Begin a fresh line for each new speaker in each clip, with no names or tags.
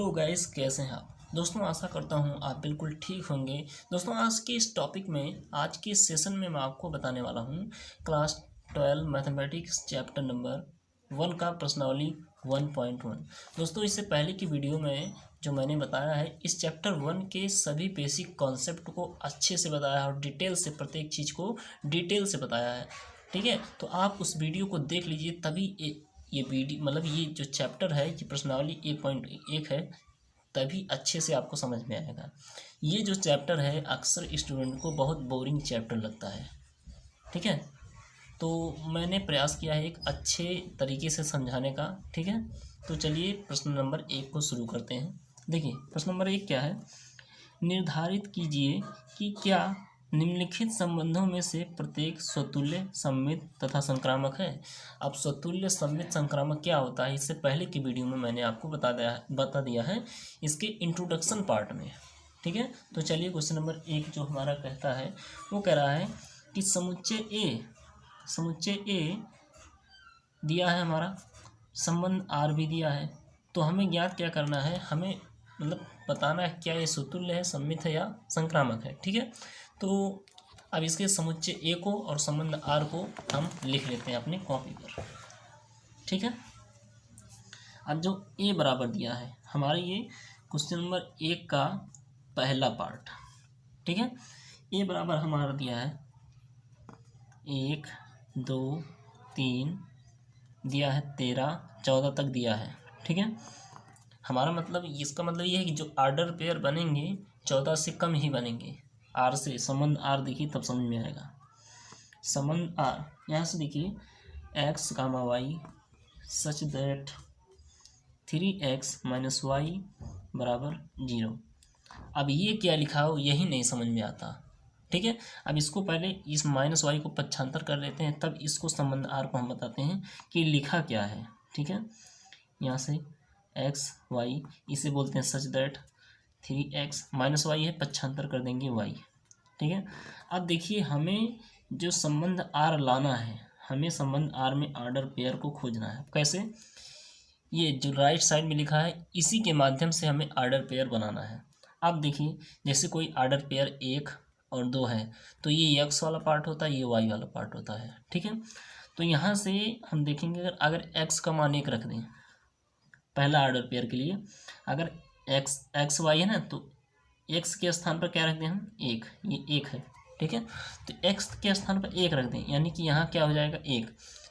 Hello guys, कैसे हैं आप दोस्तों। आशा करता हूं आप बिल्कुल ठीक होंगे। दोस्तों, आज के इस टॉपिक में, आज के इस सेशन में मैं आपको बताने वाला हूं क्लास 12 मैथमेटिक्स चैप्टर नंबर 1 का प्रश्नावली 1.1। दोस्तों, इससे पहले की वीडियो में जो मैंने बताया है, इस चैप्टर 1 के सभी बेसिक कॉन्सेप्ट को अच्छे से बताया है और डिटेल से प्रत्येक चीज़ को डिटेल से बताया है। ठीक है, तो आप उस वीडियो को देख लीजिए, तभी ये वीडियो मतलब ये जो चैप्टर है, ये प्रश्नावली 1.1 है, तभी अच्छे से आपको समझ में आएगा। ये जो चैप्टर है अक्सर स्टूडेंट को बहुत बोरिंग चैप्टर लगता है। ठीक है, तो मैंने प्रयास किया है एक अच्छे तरीके से समझाने का। ठीक है, तो चलिए प्रश्न नंबर 1 को शुरू करते हैं। देखिए, प्रश्न नंबर 1 क्या है। निर्धारित कीजिए कि क्या निम्नलिखित संबंधों में से प्रत्येक स्वतुल्य, सममित तथा संक्रामक है। अब स्वतुल्य, सममित, संक्रामक क्या होता है, इससे पहले की वीडियो में मैंने आपको बता दिया है इसके इंट्रोडक्शन पार्ट में। ठीक है, तो चलिए क्वेश्चन नंबर 1 जो हमारा कहता है, वो कह रहा है कि समुच्चय ए दिया है, हमारा संबंध आर भी दिया है। तो हमें ज्ञात क्या करना है, हमें मतलब बताना है क्या ये स्वतुल्य है, सममित है या संक्रामक है। ठीक है, तो अब इसके समुच्चय ए को और संबंध आर को हम लिख लेते हैं अपनी कॉपी पर। ठीक है, अब जो ए बराबर दिया है हमारे, ये क्वेश्चन नंबर 1 का पहला पार्ट। ठीक है, ए बराबर हमारा दिया है 1 2 3 दिया है, 13 14 तक दिया है। ठीक है, हमारा मतलब, इसका मतलब ये है कि जो आर्डर पेयर बनेंगे 14 से कम ही बनेंगे। आर से संबंध आर देखिए तब समझ में आएगा। संबंध आर यहाँ से देखिए, x comma y such that 3x - y बराबर 0। अब ये क्या लिखा हो यही नहीं समझ में आता। ठीक है, अब इसको पहले इस -y को पक्षांतर कर लेते हैं, तब इसको संबंध आर को हम बताते हैं कि लिखा क्या है। ठीक है, यहाँ से एक्स वाई इसे बोलते हैं सच दैट 3x - y है, पक्षांतर कर देंगे y। ठीक है, अब देखिए हमें जो संबंध आर लाना है, हमें संबंध आर में आर्डर पेयर को खोजना है। कैसे, ये जो राइट साइड में लिखा है इसी के माध्यम से हमें आर्डर पेयर बनाना है। अब देखिए, जैसे कोई आर्डर पेयर 1 और 2 है, तो ये x वाला पार्ट होता है, ये y वाला पार्ट होता है। ठीक है, तो यहाँ से हम देखेंगे, अगर x का मान 1 रख दें पहला आर्डर पेयर के लिए, अगर एक्स वाई है ना, तो x के स्थान पर क्या रख दें हम 1, ये 1 है। ठीक है, तो x के स्थान पर 1 रख दें, यानी कि यहाँ क्या हो जाएगा 1,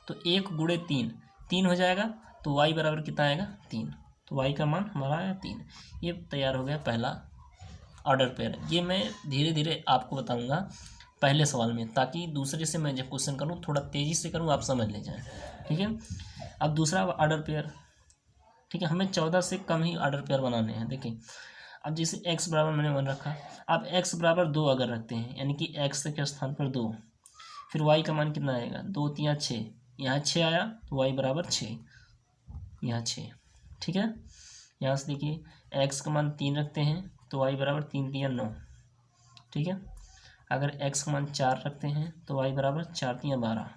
तो 1 गुणे 3 हो जाएगा, तो y बराबर कितना आएगा 3, तो y का मान हमारा आया 3। ये तैयार हो गया पहला ऑर्डर पेयर। ये मैं धीरे धीरे आपको बताऊंगा पहले सवाल में, ताकि दूसरे से मैं जब क्वेश्चन करूँ थोड़ा तेज़ी से करूँ, आप समझ ले जाएं। ठीक है, अब दूसरा ऑर्डर पेयर। ठीक है, हमें 14 से कम ही ऑर्डर पेयर बनाने हैं। देखिए, अब जैसे x बराबर मैंने 1 रखा, अब x बराबर 2 अगर रखते हैं, यानी कि x के स्थान पर 2, फिर y का मान कितना आएगा 2 3 6, यहाँ 6 आया, तो y बराबर 6, यहाँ 6। ठीक है, यहाँ से देखिए x का मान 3 रखते हैं, तो y बराबर 3 3 9। ठीक है, अगर x का मान 4 रखते हैं, तो y बराबर 4 3 12।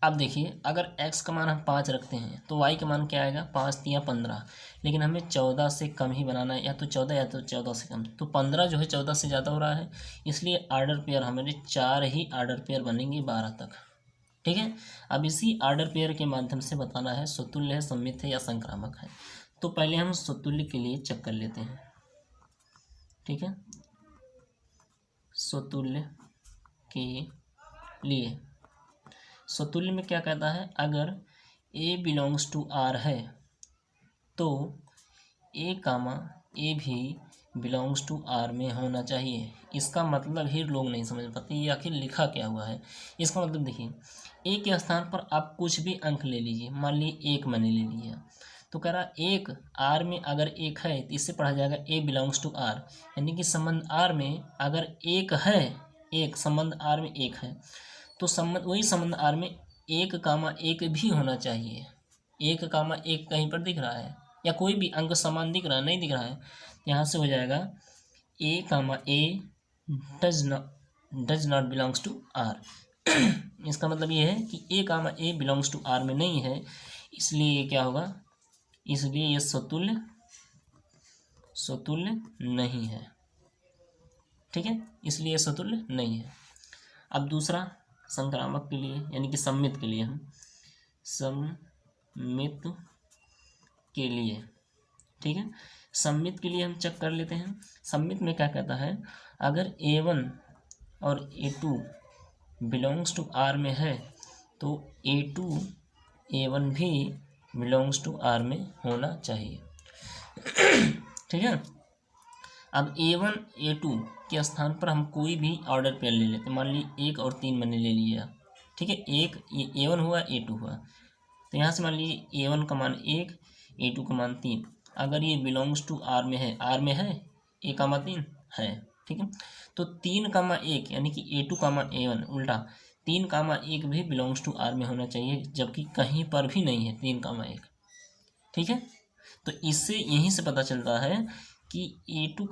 अब देखिए, अगर x का मान हम 5 रखते हैं, तो y का मान क्या आएगा 5 3 15। लेकिन हमें 14 से कम ही बनाना है, या तो 14 या तो 14 से कम, तो 15 जो है 14 से ज़्यादा हो रहा है, इसलिए आर्डर पेयर हमारे 4 ही आर्डर पेयर बनेंगे 12 तक। ठीक है, अब इसी आर्डर पेयर के माध्यम से बताना है स्वतुल्य है, सममित है या संक्रामक है। तो पहले हम स्वतुल्य के लिए चेक कर लेते हैं। ठीक है, स्वतुल्य के लिए, स्वतुल्य में क्या कहता है, अगर A बिलोंग्स टू R है, तो A कामा A भी बिलोंग्स टू R में होना चाहिए। इसका मतलब ही लोग नहीं समझ पाते ये आखिर लिखा क्या हुआ है। इसका मतलब देखिए, A के स्थान पर आप कुछ भी अंक ले लीजिए, मान लीजिए 1 मैंने ले लिया, तो कह रहा 1 R में अगर 1 है तो इससे पढ़ा जाएगा A बिलोंग्स टू R, यानी कि संबंध R में अगर 1 है, एक संबंध R में 1 है, तो संबंध वही संबंध आर में 1 कामा 1 भी होना चाहिए। 1 कामा 1 कहीं पर दिख रहा है, या कोई भी अंक समान दिख रहा है, नहीं दिख रहा है, यहाँ से हो जाएगा A comma A does not belongs to R. इसका मतलब ये है कि A comma A belongs to R में नहीं है, इसलिए ये क्या होगा, इसलिए ये स्वतुल्य स्वतुल्य नहीं है, ठीक है, इसलिए स्वतुल्य नहीं है। अब दूसरा संक्रामक के लिए यानी कि सममित के लिए, हम सममित के लिए, ठीक है, सममित के लिए हम चेक कर लेते हैं। सममित में क्या कहता है, अगर A1 और A2 बिलोंग्स टू R में है तो A2 A1 भी बिलोंग्स टू R में होना चाहिए, ठीक है। अब A1 A2 के स्थान पर हम कोई भी ऑर्डर पेयर ले लेते हैं। मान लीजिए 1 और 3 मैंने ले लिया, ठीक है, एक ये A1 हुआ A2 हुआ, तो यहाँ से मान लीजिए A1 का मान 1, A2 का मान 3। अगर ये बिलोंग्स टू R में है, R में है, A का मान 3 है, ठीक है, तो 3, 1 यानी कि A2, A1 उल्टा 3, 1 भी बिलोंग्स टू R में होना चाहिए, जबकि कहीं पर भी नहीं है 3, 1, ठीक है। तो इससे यहीं से पता चलता है कि A2,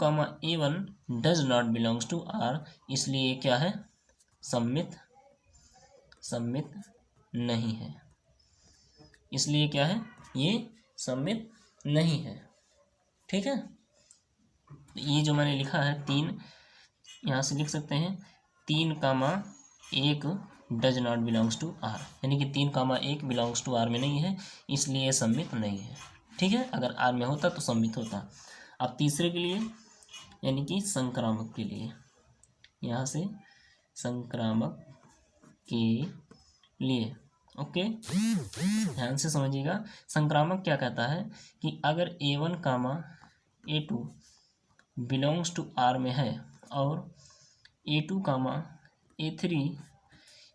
A1 does not belongs to R, इसलिए ये क्या है, सममित नहीं है, इसलिए क्या है, ये सममित नहीं है, ठीक है। ये जो मैंने लिखा है 3, यहाँ से लिख सकते हैं 3, 1 does not belongs to R, यानी कि 3, 1 बिलोंग्स टू R में नहीं है, इसलिए ये सममित नहीं है, ठीक है। अगर R में होता तो सममित होता। अब तीसरे के लिए यानी कि संक्रामक के लिए, यहाँ से संक्रामक के लिए, ओके, ध्यान से समझिएगा। संक्रामक क्या कहता है कि अगर A1, A2 belongs to R में है और A2, A3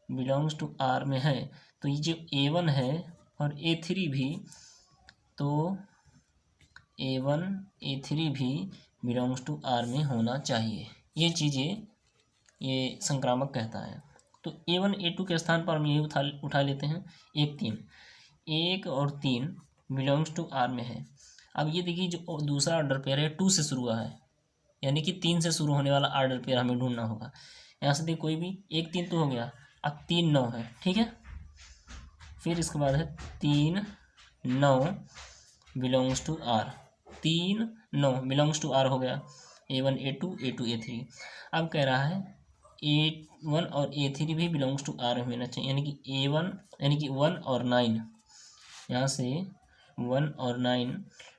belongs to R में है, तो ये जो A1 है और A3 भी, तो A1 A3 भी बिलोंग्स टू R में होना चाहिए। ये चीज़ें ये संक्रामक कहता है। तो A1 A2 के स्थान पर हम यही उठा लेते हैं 1 3, 1 और 3 बिलोंग्स टू R में है। अब ये देखिए जो दूसरा ऑर्डर पेयर है 2 से शुरू हुआ है, यानी कि 3 से शुरू होने वाला ऑर्डर पेयर हमें ढूंढना होगा। यहाँ से देखिए कोई भी 1 3 तो हो गया, अब 3 9 है, ठीक है, फिर इसके बाद है 3 9 belongs to R, 3 9 belongs to R हो गया, A1 A2 A2 A3। अब कह रहा है A1 और A3 भी बिलोंग्स टू R में होना चाहिए, यानी कि A1 यानी कि 1 और 9, यहाँ से 1 और 9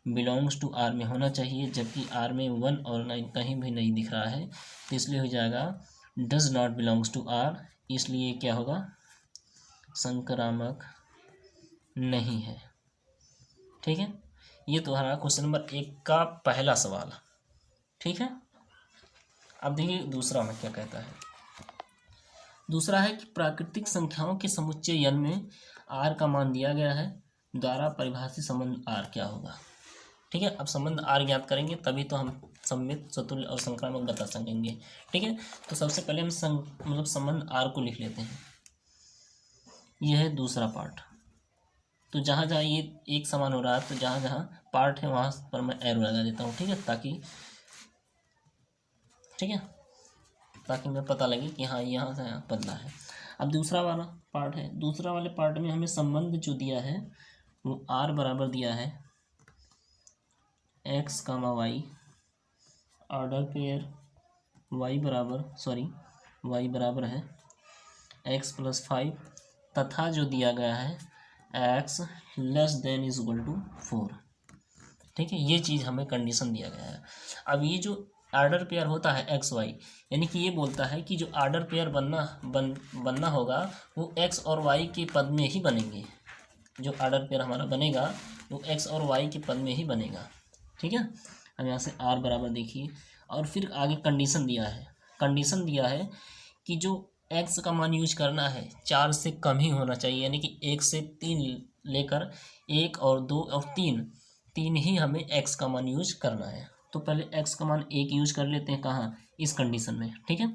बिलोंग्स टू R में होना चाहिए, जबकि R में 1 और 9 कहीं भी नहीं दिख रहा है, तो इसलिए हो जाएगा does not belongs to R, इसलिए क्या होगा, संक्रामक नहीं है, ठीक है। ये तुम्हारा क्वेश्चन नंबर 1 का पहला सवाल, ठीक है। अब देखिए दूसरा में क्या कहता है। दूसरा है कि प्राकृतिक संख्याओं के समुच्चय n में R का मान दिया गया है, द्वारा परिभाषित संबंध R क्या होगा, ठीक है। अब संबंध R ज्ञात करेंगे तभी तो हम सममित, स्वतुल्य और संक्रामक बता सकेंगे, ठीक है। तो सबसे पहले हम संबंध R को लिख लेते हैं। यह है दूसरा पार्ट, तो जहाँ जहाँ ये एक समान हो रहा है, तो जहाँ जहाँ पार्ट है वहाँ पर मैं एरो लगा देता हूँ, ठीक है, ताकि मैं पता लगे कि हाँ यहाँ से यहाँ बदला है। अब दूसरा वाला पार्ट है, दूसरा वाले पार्ट में हमें संबंध जो दिया है वो R बराबर दिया है X, Y, order pair Y बराबर है X + 5, तथा जो दिया गया है X < 4, ठीक है। ये चीज़ हमें कंडीशन दिया गया है। अब ये जो ऑर्डर पेयर होता है एक्स वाई, यानी कि ये बोलता है कि जो ऑर्डर पेयर बनना होगा वो एक्स और वाई के पद में ही बनेंगे। जो ऑर्डर पेयर हमारा बनेगा वो एक्स और वाई के पद में ही बनेगा, ठीक है। अब यहाँ से R बराबर देखिए, और फिर आगे कंडीशन दिया है कि जो x का मान यूज करना है 4 से कम ही होना चाहिए, यानी कि 1 से 3 लेकर 1 और 2 और 3 ही हमें x का मान यूज करना है। तो पहले x का मान 1 यूज कर लेते हैं, कहाँ, इस कंडीशन में, ठीक है।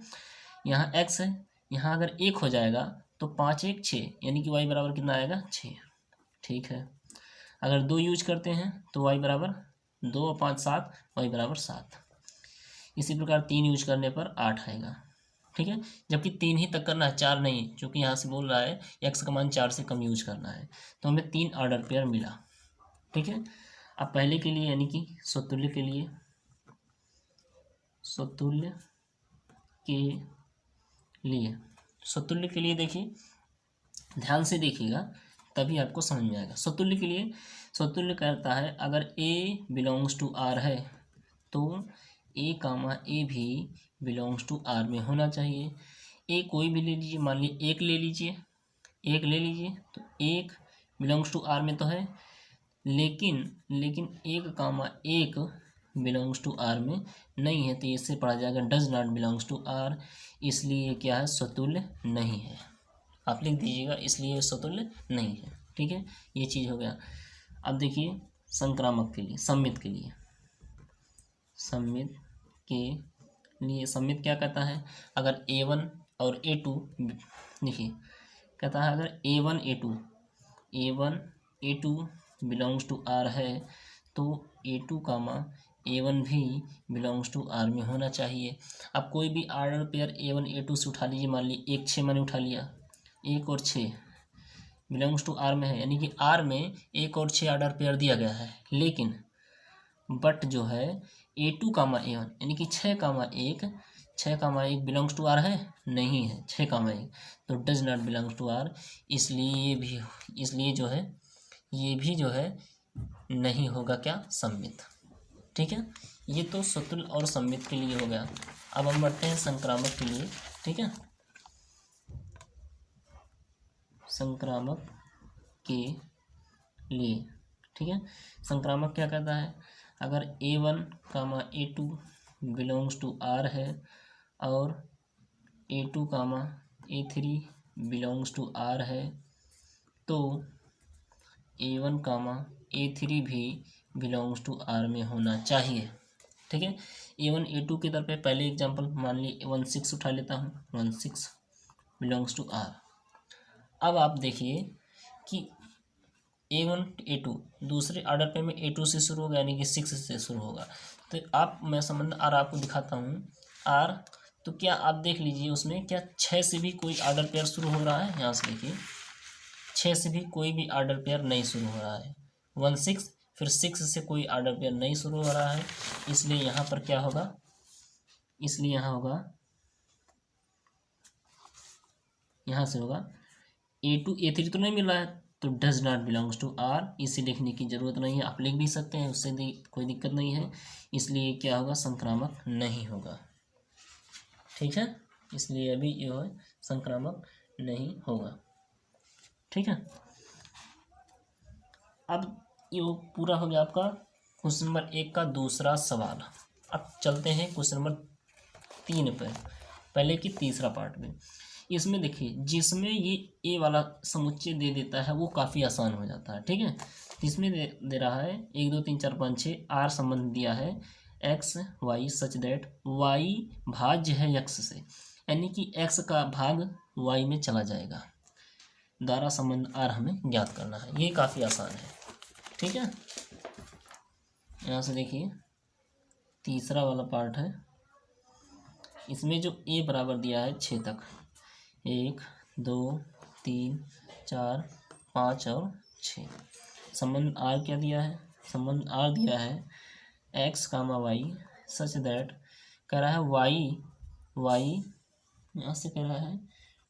यहाँ x है, यहाँ अगर 1 हो जाएगा तो 5 1 6, यानी कि y बराबर कितना आएगा 6, ठीक है। अगर 2 यूज करते हैं तो y बराबर 2 और 5 7, y बराबर 7। इसी प्रकार 3 यूज करने पर 8 आएगा, ठीक है। जबकि 3 ही तक करना है, 4 नहीं, क्योंकि यहाँ से बोल रहा है x का मान 4 से कम यूज करना है, तो हमें 3 ऑर्डर पेयर मिला, ठीक है। अब पहले के लिए यानी कि स्वतुल्य के लिए स्वतुल्य के लिए, स्वतुल्य के लिए देखिए, ध्यान से देखिएगा तभी आपको समझ में आएगा। स्वतुल्य के लिए, स्वतुल्य कहता है अगर ए बिलोंग्स टू आर है तो ए कामा ए भी बिलोंग्स टू आर में होना चाहिए। ए कोई भी ले लीजिए, मान लीजिए एक ले लीजिए, एक ले लीजिए, तो एक बिलोंग्स टू आर में तो है, लेकिन एक कामा एक बिलोंग्स टू आर में नहीं है, तो इससे पढ़ा जाएगा does not belongs to R, इसलिए क्या है, स्वतुल्य नहीं है। आप लिख दीजिएगा, इसलिए स्वतुल्य नहीं है। ठीक है, ये चीज़ हो गया। अब देखिए संक्रामक के लिए, सम्मित के लिए, सम्मित के लिए, सम्मित क्या कहता है, अगर A1 और A2, देखिए कहता है अगर A1 A2 belongs to R है तो A2 कामा A1 भी बिलोंग्स टू आर में होना चाहिए। अब कोई भी आर्डर पेयर A1 A2 से उठा लीजिए, मान लीजिए 1 6 मैंने उठा लिया, 1 और 6 बिलोंग्स टू आर में है, यानी कि आर में 1 और 6 आर्डर पेयर दिया गया है, लेकिन बट जो है A2 कामा A1 यानी कि 6 कामा 1 बिलोंग्स टू आर है, नहीं है, 6 कामा 1, तो does not belongs to R, इसलिए जो है ये भी जो है नहीं होगा क्या, सम्मित। ठीक है, ये तो स्वतुल्य और सम्मित के लिए हो गया। अब हम बढ़ते हैं संक्रामक के लिए। ठीक है, संक्रामक के लिए, ठीक है, संक्रामक क्या कहता है, अगर A1 comma A2 belongs to R है और A2 comma A3 belongs to R है तो A1 कामा A3 भी बिलोंग्स टू आर में होना चाहिए। ठीक है, A1 A2 के तरफ पे पहले एग्जांपल मान ली 16 उठा लेता हूँ, 16 बिलोंग्स टू आर। अब आप देखिए कि A1 A2 दूसरे आर्डर पे में A2 से शुरू होगा, यानी कि 6 से शुरू होगा, तो मैं संबंध आर आपको दिखाता हूँ, आर तो क्या आप देख लीजिए उसमें क्या 6 से भी कोई आर्डर पेयर शुरू हो रहा है, यहाँ से देखिए 6 से भी कोई भी आर्डर पेयर नहीं शुरू हो रहा है, 16 फिर 6 से कोई आर्डर पेयर नहीं शुरू हो रहा है, इसलिए यहाँ पर क्या होगा, इसलिए यहाँ होगा, यहाँ से होगा A2 A3 तो नहीं मिल रहा है, तो does not belongs to R, इसे लिखने की जरूरत नहीं है, आप लिख भी सकते हैं, उससे कोई दिक्कत नहीं है, इसलिए क्या होगा, संक्रामक नहीं होगा। ठीक है, इसलिए अभी ये है संक्रामक नहीं होगा। ठीक है, अब ये पूरा हो गया आपका क्वेश्चन नंबर 1 का दूसरा सवाल। अब चलते हैं क्वेश्चन नंबर 3 पे, पहले की तीसरा पार्ट में। इसमें देखिए जिसमें ये ए वाला समुच्चय दे देता है वो काफ़ी आसान हो जाता है। ठीक है, इसमें दे रहा है 1 2 3 4 5 6 आर संबंध दिया है x y such that y भाज्य है एक्स से, यानी कि एक्स का भाग वाई में चला जाएगा, द्वारा संबंध आर हमें ज्ञात करना है, ये काफ़ी आसान है। ठीक है, यहाँ से देखिए तीसरा वाला पार्ट है, इसमें जो ए बराबर दिया है 6 तक, 1 2 3 4 5 और 6, संबंध आर क्या दिया है, संबंध आर दिया है x comma y such that, कह रहा है वाई यहाँ से कह रहा है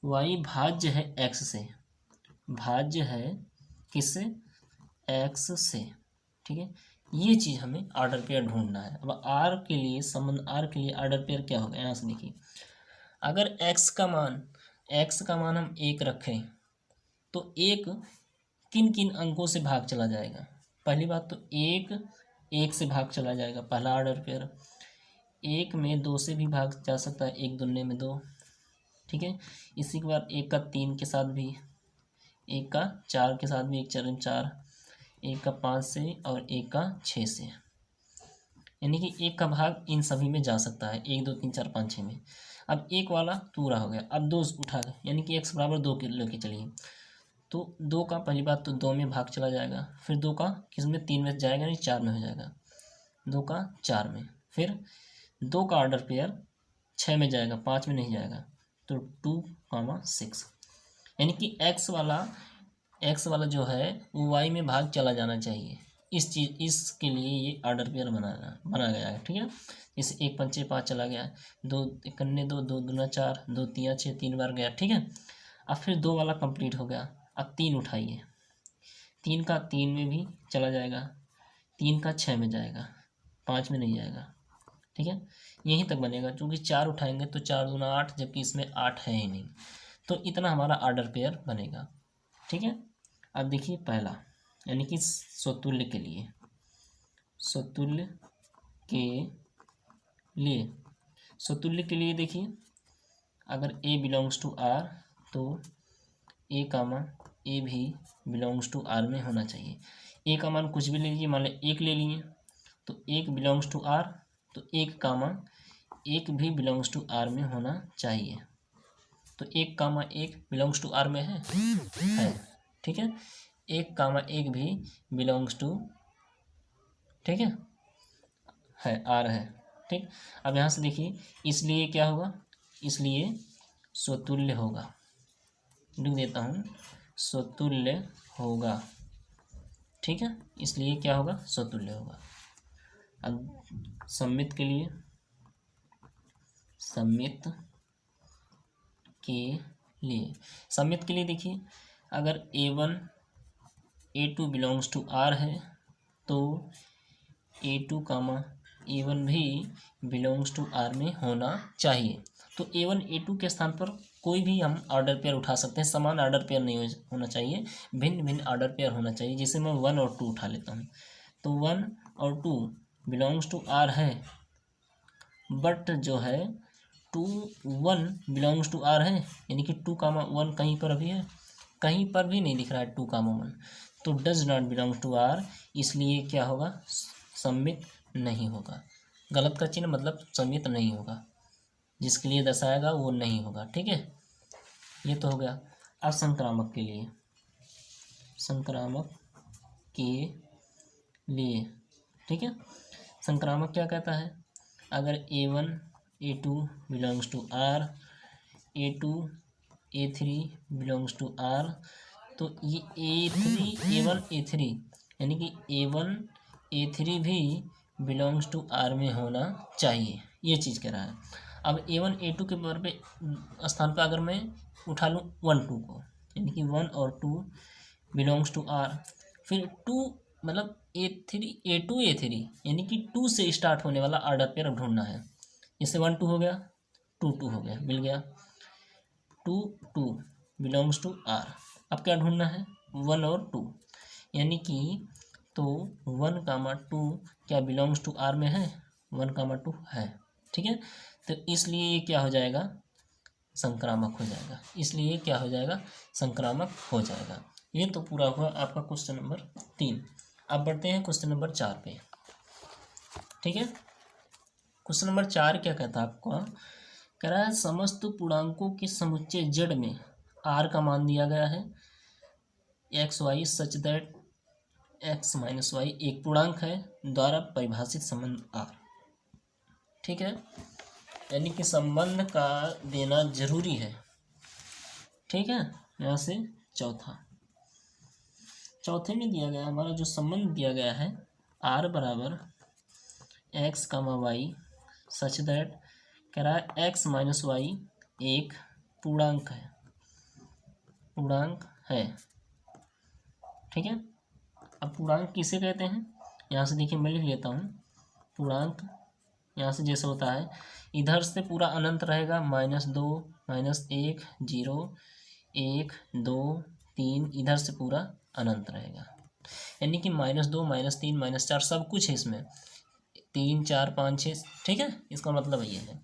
वाई भाज्य है एक्स से, भाज्य है किससे, एक्स से। ठीक है, ये चीज़ हमें ऑर्डर पेयर ढूंढना है। अब आर के लिए, संबंध आर के लिए ऑर्डर पेयर क्या होगा, यहाँ से देखिए अगर एक्स का मान हम 1 रखें तो 1 किन किन अंकों से भाग चला जाएगा, पहली बात तो 1 से भाग चला जाएगा, पहला ऑर्डर पेयर। 1 में 2 से भी भाग जा सकता है, 1 दूने में 2। ठीक है, इसी के बाद 1 का 3 के साथ भी, 1 का 4 के साथ भी, 1 4 4, 1 का 5 से और 1 का 6 से, यानी कि 1 का भाग इन सभी में जा सकता है, 1 2 3 4 5 6 में। अब 1 वाला पूरा हो गया, अब 2 उठा गए, यानी कि x बराबर 2 के लेके चलिए, तो 2 का पहली बात तो 2 में भाग चला जाएगा, फिर 2 का किस में, 3 में जाएगा नहीं, 4 में हो जाएगा, 2 का 4 में, फिर 2 का ऑर्डर पेयर 6 में जाएगा, 5 में नहीं जाएगा, तो 2,6, यानी कि x वाला जो है वो y में भाग चला जाना चाहिए, इसके लिए ये ऑर्डर पेयर बना गया है, ठीक है। जैसे 1 पंचे 5 चला गया, 2 कन्ने 2, 2 दूना 4, 2 तिया 6, 3 बार गया, ठीक है। अब फिर 2 वाला कंप्लीट हो गया। अब 3 उठाइए, 3 का 3 में भी चला जाएगा, 3 का 6 में जाएगा, 5 में नहीं जाएगा, ठीक है। यहीं तक बनेगा, क्योंकि 4 उठाएंगे तो 4 दूना 8, जबकि इसमें 8 है ही नहीं, तो इतना हमारा ऑर्डर पेयर बनेगा, ठीक है। अब देखिए पहला, यानी कि स्वतुल्य के लिए, स्वतुल्य के लिए, स्वतुल्य के लिए देखिए, अगर ए बिलोंग्स टू आर तो ए कामा ए भी बिलोंग्स टू आर में होना चाहिए। ए का मान कुछ भी ले लीजिए, मान लें 1 ले लिए तो 1 बिलोंग्स टू आर, तो 1 कामा 1 भी बिलोंग्स टू आर में होना चाहिए। तो 1 कामा 1 बिलोंग्स टू आर में है, ठीक है। 1 कामा 1 भी बिलोंग्स टू, ठीक है आर है, ठीक। अब यहाँ से देखिए, इसलिए क्या होगा, इसलिए स्वतुल्य होगा, लिख देता हूँ, स्वतुल्य होगा, ठीक है। इसलिए क्या होगा, स्वतुल्य होगा। अब सममित के लिए, सममित के लिए, सममित के लिए देखिए, अगर A1 A2 belongs to R है तो A2 कामा A1 भी बिलोंग्स टू आर में होना चाहिए। तो A1 A2 के स्थान पर कोई भी हम ऑर्डर पेयर उठा सकते हैं, समान ऑर्डर पेयर नहीं होना चाहिए, भिन्न भिन्न ऑर्डर पेयर होना चाहिए। जैसे मैं 1 और 2 उठा लेता हूँ, तो 1 और 2 बिलोंग्स टू आर है, बट जो है 2 1 बिलोंग्स टू आर है, यानी कि 2 कामा 1 कहीं पर भी है, कहीं पर भी नहीं दिख रहा है 2 कामा 1, तो does not belongs to R, इसलिए क्या होगा, सम्मित नहीं होगा। गलत का चिन्ह मतलब सम्मित नहीं होगा, जिसके लिए दर्शाएगा वो नहीं होगा, ठीक है। ये तो हो गया। अब संक्रामक के लिए, संक्रामक के लिए, ठीक है। संक्रामक क्या कहता है, अगर A1 A2 belongs to R, A2 A3 belongs to R, तो ये A3 A1 A3 यानी कि A1 A3 भी बिलोंग्स टू आर में होना चाहिए, ये चीज़ कह रहा है। अब A1 A2 के पर पे स्थान पर अगर मैं उठा लूँ 1 2 को, यानी कि 1 और 2 बिलोंग्स टू आर, फिर 2 मतलब A2 A3 यानी कि 2 से स्टार्ट होने वाला ऑर्डर पेयर अब ढूंढना है। इससे 1 2 हो गया, 2 2 हो गया, मिल गया, 2 2 बिलोंग्स टू आर। अब क्या ढूंढना है, 1 और 2, यानी कि तो 1 कामा 2 क्या बिलोंग्स टू आर में है, 1 कामा 2 है, ठीक है। तो इसलिए ये क्या हो जाएगा, संक्रामक हो जाएगा, इसलिए क्या हो जाएगा, संक्रामक हो जाएगा। ये तो पूरा हुआ आपका क्वेश्चन नंबर 3। अब बढ़ते हैं क्वेश्चन नंबर 4 पे, ठीक है। क्वेश्चन नंबर 4 क्या कहता है आपको, कह रहा है समस्त पूर्णांकों के समुच्चय जड़ में आर का मान दिया गया है, x y such that x minus y एक पूर्णांक है, द्वारा परिभाषित संबंध आर, ठीक है। यानी कि संबंध का देना जरूरी है, ठीक है। यहाँ से चौथे में दिया गया हमारा जो संबंध दिया गया है, आर बराबर x comma y such that, कह रहा है एक्स माइनस वाई एक पूर्णांक है, ठीक है। अब पूर्णांक किसे कहते हैं, यहाँ से देखिए मैं लिख लेता हूँ, पूर्णांक यहाँ से जैसे होता है, इधर से पूरा अनंत रहेगा, -2 -1 0 1 2 3, इधर से पूरा अनंत रहेगा, यानी कि -2 -3 -4 सब कुछ है इसमें, 3 4 5 6, ठीक है। इसका मतलब ये है।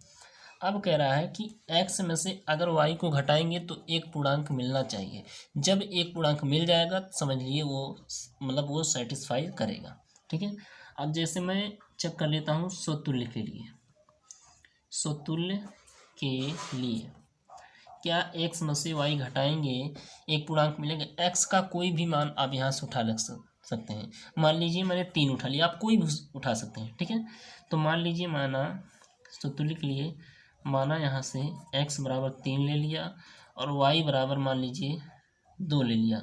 अब कह रहा है कि x में से अगर y को घटाएंगे तो एक पूर्णांक मिलना चाहिए, जब एक पूर्णांक मिल जाएगा समझ लिए वो मतलब वो सेटिस्फाई करेगा, ठीक है। अब जैसे मैं चेक कर लेता हूँ स्वतुल्य के लिए, स्वतुल्य के लिए क्या x में से y घटाएंगे एक पूर्णांक मिलेगा, x का कोई भी मान आप यहाँ से उठा लग सकते हैं। मान लीजिए मैंने 3 उठा लिया, आप कोई भी उठा सकते हैं, ठीक है। तो मान लीजिए माना स्वतुल्य के लिए माना यहाँ से x बराबर 3 ले लिया और y बराबर मान लीजिए 2 ले लिया,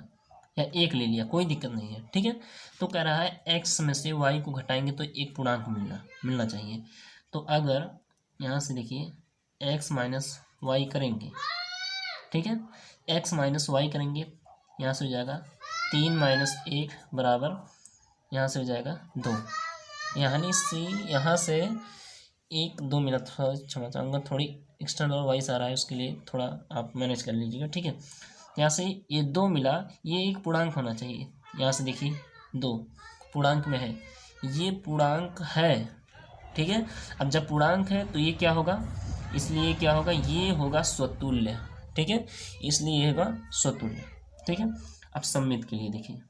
या 1 ले लिया, कोई दिक्कत नहीं है, ठीक है। तो कह रहा है x में से y को घटाएंगे तो एक पूर्णांक मिलना चाहिए। तो अगर यहाँ से देखिए x माइनस वाई करेंगे, ठीक है, x माइनस वाई करेंगे, यहाँ से हो जाएगा 3 माइनस 1 बराबर, यहाँ से हो जाएगा 2। यहाँ से 1-2 मिनट थोड़ा क्षमा चाहूँगा, थोड़ी एक्सटर्नल वॉइस आ रहा है, उसके लिए थोड़ा आप मैनेज कर लीजिएगा, ठीक है। यहाँ से ये 2 मिला, ये एक पूर्णांक होना चाहिए। यहाँ से देखिए 2 पूर्णांक में है, ये पूर्णांक है, ठीक है। अब जब पूर्णांक है तो ये क्या होगा, इसलिए क्या होगा, ये होगा स्वतुल्य, ठीक है, इसलिए ये होगा स्वतुल्य, ठीक है। अब सममित के लिए देखिए,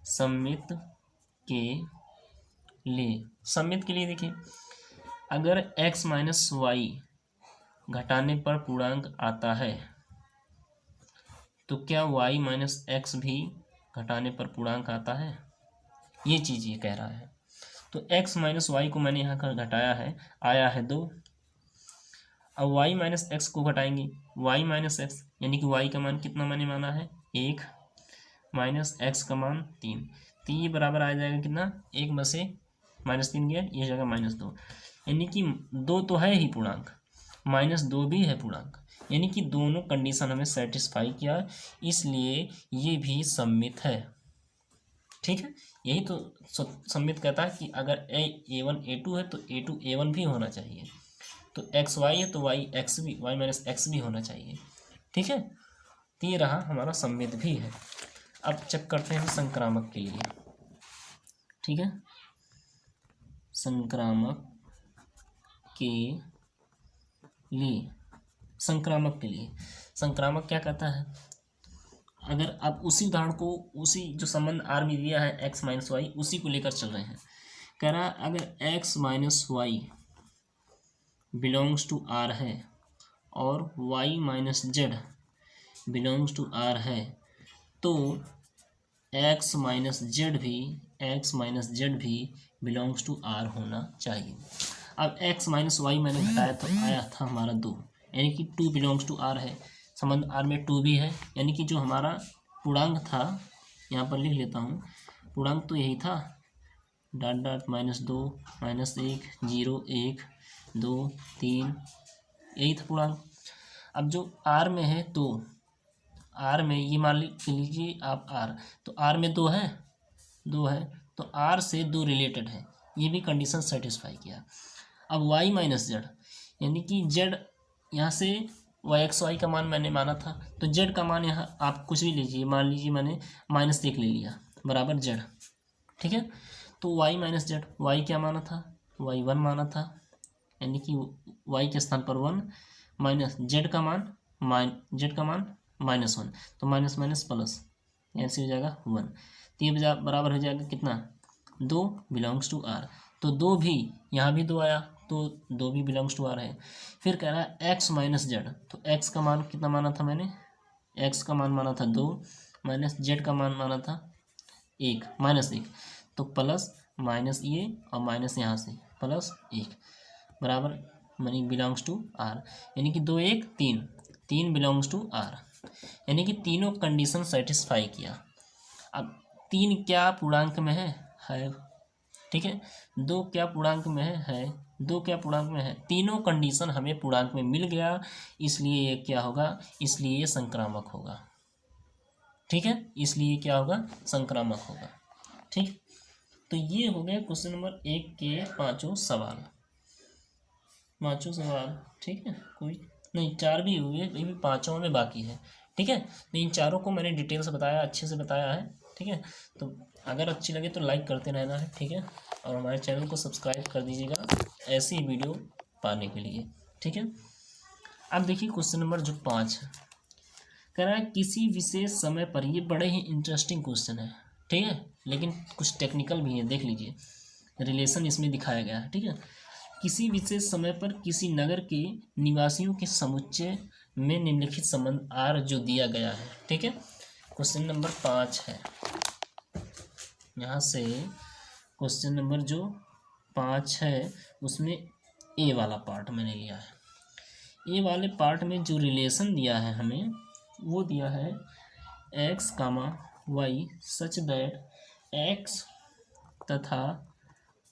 सममित के लिए देखिए, अगर x माइनस वाई घटाने पर पूर्णांक आता है तो क्या y माइनस एक्स भी घटाने पर पूर्णांक आता है, ये चीज़ ये कह रहा है। तो x माइनस वाई को मैंने यहाँ का घटाया है, आया है 2। अब y माइनस एक्स को घटाएंगे, y माइनस एक्स यानी कि y का मान कितना मैंने माना है 1 माइनस एक्स का मान 3, तो ये बराबर आ जाएगा कितना, 1 में से -3 गया, ये जाएगा -2, यानी कि 2 तो है ही पूर्णांक, -2 भी है पूर्णांक, यानी कि दोनों कंडीशन हमें सेटिस्फाई किया, इसलिए ये भी सममित है, ठीक है। यही तो सममित कहता है कि अगर a1 a2 है तो a2 a1 भी होना चाहिए, तो x y है तो y माइनस एक्स भी होना चाहिए, ठीक है। तो ये रहा हमारा सममित भी है। अब चेक करते हैं संक्रामक के लिए, ठीक है। संक्रामक के लिए संक्रामक क्या कहता है, अगर आप उसी उदाहरण को, उसी जो संबंध आर में दिया है x माइनस वाई, उसी को लेकर चल रहे हैं। कह रहा है अगर x minus y belongs to R है और y minus z belongs to R है, तो x माइनस जेड भी बिलोंग्स टू आर होना चाहिए। अब x माइनस वाई मैंने घटाया तो आया था हमारा 2, यानी कि 2 बिलोंग्स टू आर है, संबंध आर में 2 भी है, यानी कि जो हमारा पूर्णांक था, यहाँ पर लिख लेता हूँ, पूर्णांक तो यही था -2 -1 0 1 2 3, यही था पूर्णांक। अब जो आर में है तो आर में ये मान लीजिए आप आर, तो आर में 2 है तो आर से 2 रिलेटेड है, ये भी कंडीशन सेटिस्फाई किया। अब y माइनस जेड, यानी कि जेड यहाँ से x y का मान मैंने माना था, तो जेड का मान यहाँ आप कुछ भी लीजिए, मान लीजिए मैंने -1 ले लिया बराबर जेड, ठीक है। तो y माइनस जेड, y क्या माना था, y 1 माना था, यानी कि y के स्थान पर 1 माइनस जेड का मान -1, तो माइनस माइनस प्लस, ऐसे हो जाएगा 1, तो ये बराबर हो जाएगा कितना, 2 बिलोंग्स टू आर, तो 2 भी, यहाँ भी 2 आया तो 2 भी बिलोंग्स टू आर है। फिर कह रहा है x माइनस जेड, तो x का मान कितना माना था मैंने, x का मान माना था 2 माइनस जेड का मान माना था -1, तो प्लस माइनस ये और माइनस यहाँ से प्लस 1 बराबर मनी बिलोंग्स टू आर, यानी कि 2 1 3 बिलोंग्स टू आर, यानी कि तीनों कंडीशन सेटिस्फाई किया। अब 3 क्या पूर्णांक में है, ठीक है, 2 क्या पूर्णांक में है 2 क्या पूर्णांक में है, तीनों कंडीशन हमें पूर्णांक में मिल गया, इसलिए ये क्या होगा, इसलिए ये संक्रामक होगा, ठीक है, इसलिए क्या होगा, संक्रामक होगा, ठीक। तो ये हो गया क्वेश्चन नंबर 1 के पाँचों सवाल, ठीक है, कोई नहीं 4 भी हुए, ये भी 5वां में बाकी है, ठीक है। तो इन चारों को मैंने डिटेल से बताया, अच्छे से बताया है, ठीक है। तो अगर अच्छी लगे तो लाइक करते रहना है, ठीक है, और हमारे चैनल को सब्सक्राइब कर दीजिएगा ऐसी वीडियो पाने के लिए, ठीक है। अब देखिए क्वेश्चन नंबर जो 5 है, कह रहा है किसी विशेष समय पर, ये बड़े ही इंटरेस्टिंग क्वेश्चन है, ठीक है, लेकिन कुछ टेक्निकल भी है, देख लीजिए, रिलेशन इसमें दिखाया गया है, ठीक है। किसी विशेष समय पर किसी नगर के निवासियों के समुच्चय में निम्नलिखित संबंध आर जो दिया गया है, ठीक है। क्वेश्चन नंबर 5 है, यहाँ से क्वेश्चन नंबर जो 5 है उसमें ए वाला पार्ट मैंने लिया है। ए वाले पार्ट में जो रिलेशन दिया है हमें, वो दिया है x, y such that x तथा